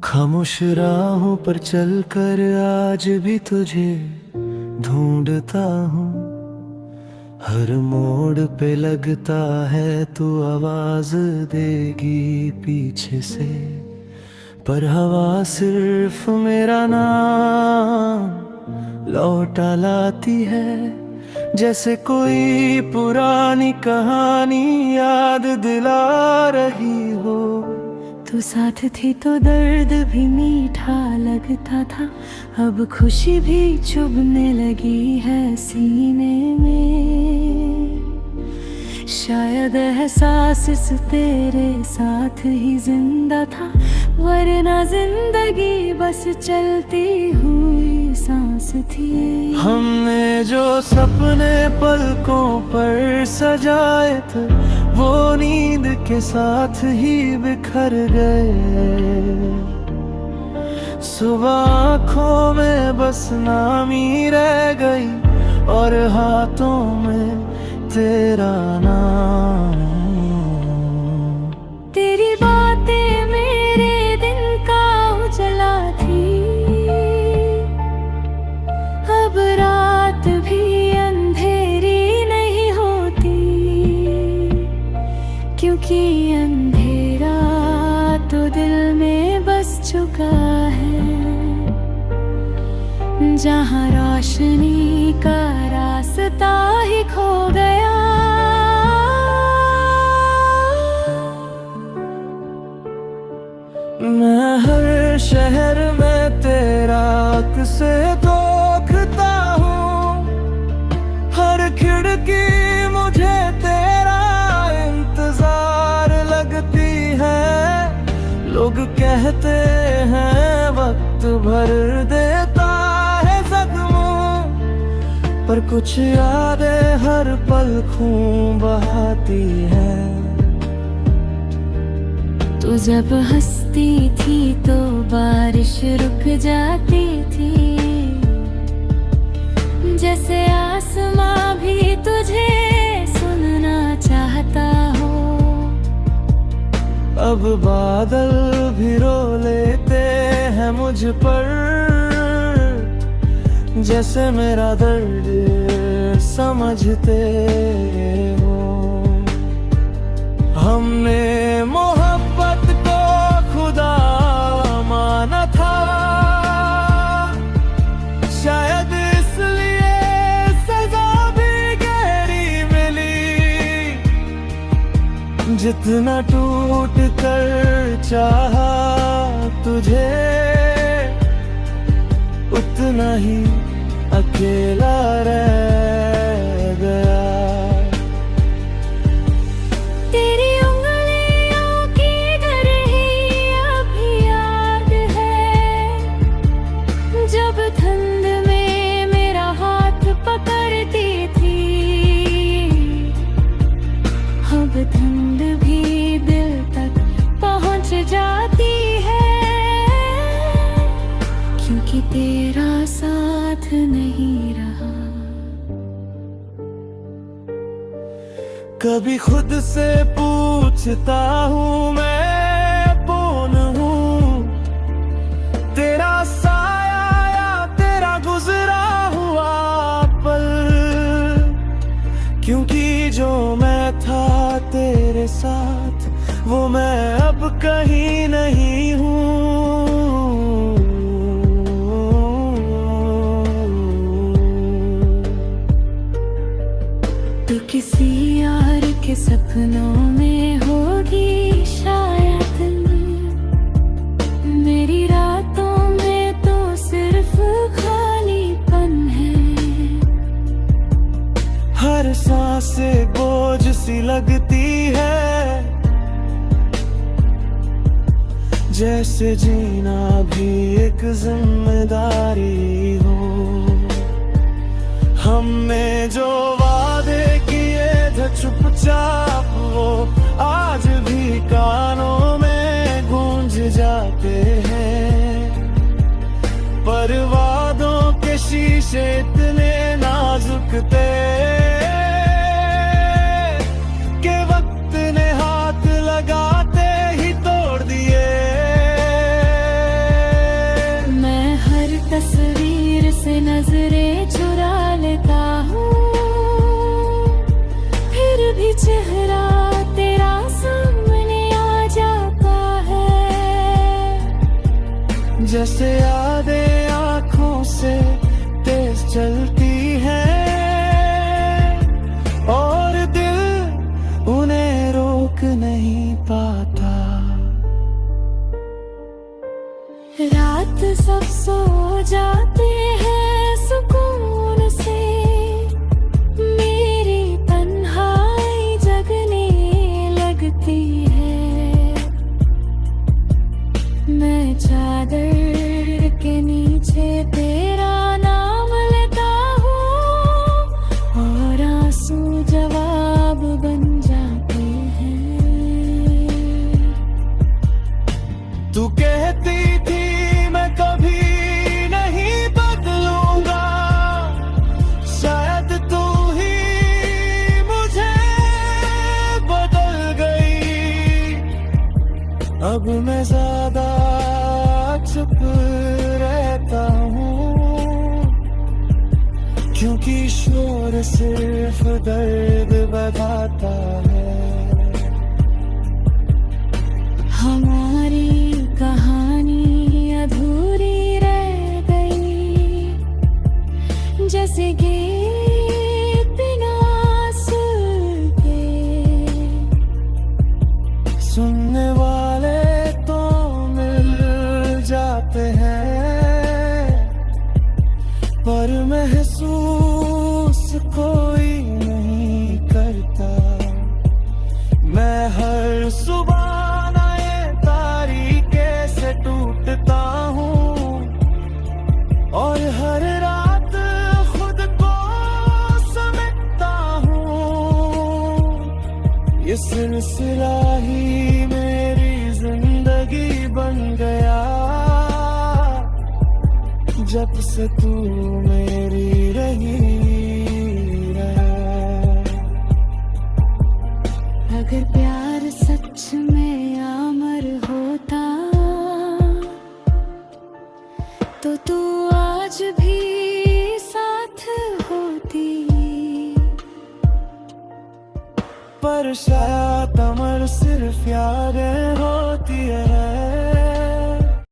खामोश राहों पर चलकर आज भी तुझे ढूंढता हूँ। हर मोड़ पे लगता है तू आवाज देगी पीछे से, पर हवा सिर्फ मेरा नाम लौटा लाती है। जैसे कोई पुरानी कहानी याद दिला रही हो। तू साथ थी तो दर्द भी मीठा लगता था, अब खुशी भी चुभने लगी है सीने में। शायद एहसास इस तेरे साथ ही जिंदा था, वरना जिंदगी बस चलती हुई सांस थी। हमने जो सपने पलकों पर सजाए थे, वो नींद के साथ ही बिखर गए। सुबह आँखों में बस नाम ही रह गई और हाथों में तेरा नाम। तेरी बातें मेरे दिन का उजला थी, अब रात भी अंधेरी नहीं होती, क्योंकि अंधेरा तो दिल में बस चुका है। जहाँ रोशनी का रास्ता ही खो गया। मैं हर शहर में तेरा से देखता हूँ, हर खिड़की मुझे तेरा इंतजार लगती है। लोग कहते हैं वक्त भर देता है जख्मों, पर कुछ यादें हर पल खून बहाती है। तू जब हंसती थी तो बारिश रुक जाती थी, जैसे आसमां भी तुझे सुनना चाहता हो। अब बादल भी रो लेते हैं मुझ पर, जैसे मेरा दर्द समझते हो। हमने मोहब्बत को खुदा माना था, शायद इसलिए सजा भी गहरी मिली। जितना टूट कर चाहा तुझे, उतना ही अकेला रह गया। तेरी उंगलियों की गरही अभी याद है, जब ठंड में मेरा हाथ पकड़ती थी। अब ठंड भी दिल तक पहुंच जाती है, क्योंकि तेरा साथ नहीं रहा। कभी खुद से पूछता हूँ मैं कौन हूँ, तेरा साया या तेरा गुजरा हुआ पल। क्योंकि जो मैं था तेरे साथ, वो मैं अब कहीं नहीं हूँ। तू किसी और के सपनों में होगी शायद, मेरी रातों में तो सिर्फ खालीपन है। हर सांस एक बोझ सी लगती है, जैसे जीना भी एक जिम्मेदारी हो। हमने जो वादे किए थे चुपचाप, वो आज भी कानों में गूंज जाते हैं। पर वादों के शीशे इतने नाजुक थे कि वक्त ने हाथ लगाते ही तोड़ दिए। जैसे यादें आंखों से तेज चलती हैं और दिल उन्हें रोक नहीं पाता। रात सब सो जाते हैं सुकून से, मेरी तन्हाई जगने लगती है। मैं चादर के नीचे तेरा नाम लेता हूँ और आंसू जवाब बन जाते हैं। तू कहती थी मैं कभी नहीं बदलूंगा, शायद तू ही मुझे बदल गई। अब मैं ज्यादा चुप रहता हूँ, क्योंकि शोर सिर्फ दर्द बढ़ाता है। हमारी कहानी अधूरी रह गई, जैसे गीत बिना सुर के। सुनने वाले तो मिल जाते हैं, पर महसूस कोई नहीं करता। मैं हर सुबह नए तारीखे से टूटता हूँ और हर रात खुद को समेटता हूँ। ये सिलसिला ही मेरी जिंदगी बन गया, जब से तू मेरी रही है। अगर प्यार सच में अमर होता तो तू आज भी साथ होती। पर शायद अमर सिर्फ यादें हो